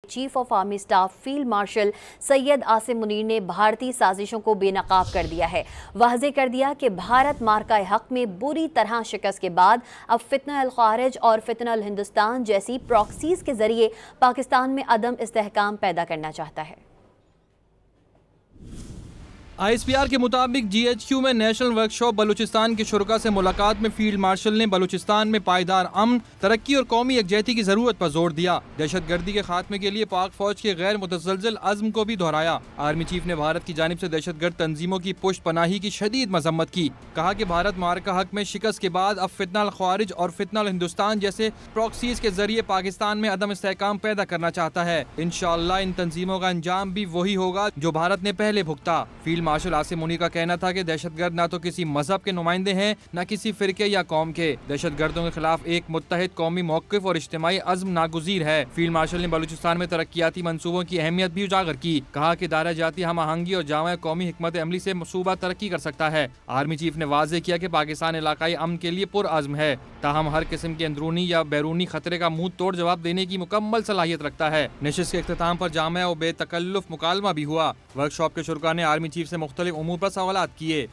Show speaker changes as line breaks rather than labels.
Chief of army staff field marshal Syed Asim Munir ने भारतीय साजिशों को बेनकाब कर दिया है। वाज़ेह कर दिया कि भारत मार्का हक में बुरी तरह शिकस्त के बाद अब फितना अल खारिज और फितना अल हिंदुस्तान जैसी प्रॉक्सीज के जरिए पाकिस्तान में अदम इस्तेहकाम पैदा करना चाहता है।
ISPR के मुताबिक GHQ में नेशनल वर्कशॉप बलूचिस्तान के शुरका से मुलाकात में फील्ड मार्शल ने बलूचिस्तान में पायदार अमन, तरक्की और कौमी यकजहती की जरूरत पर जोर दिया। दहशतगर्दी के खात्मे के लिए पाक फौज के गैर मुतसलसल अज़्म को भी दोहराया। आर्मी चीफ ने भारत की जानिब से दहशतगर्द तंजीमों की पुष्ट पनाही की शदीद मजम्मत की। कहा कि भारत मार्का हक में शिकस्त के बाद अब फितना अल खारिज और फितना अल हिंदुस्तान जैसे प्रॉक्सीज के जरिए पाकिस्तान में अदम इस्तेहकाम पैदा करना चाहता है। इंशाअल्लाह इन तंजीमों का अंजाम भी वही होगा जो भारत ने पहले भुगता। फील्ड मार्शल आसिम मुनीर का कहना था कि दहशतगर्द ना तो किसी मजहब के नुमाइंदे हैं, न किसी फिरके या कौम के। दहशतगर्दों के खिलाफ एक मुत्तहिद कौमी मौक़िफ़ और इज्तिमाई अज़्म नागुज़ीर है। फील्ड मार्शल ने बलूचिस्तान में तरक्याती मंसूबों की अहमियत भी उजागर की। कहा कि दायरा जाती हम आहंगी और जामा कौमी हिकमत अमली से सूबा तरक्की कर सकता है। आर्मी चीफ ने वाज़ेह किया कि पाकिस्तान इलाकाई अमन के लिए पुरअज़्म है, ताहम हर किस्म के अंदरूनी या बैरूनी खतरे का मुंह तोड़ जवाब देने की मुकम्मल सलाहियत रखता है। नशिस्त के इख्तिताम पर जामा और बेतकल्लुफ़ मुकालमा भी हुआ। वर्कशॉप के शुरका ने आर्मी चीफ से मुख्तलिफ उमूर पर सवालात किए।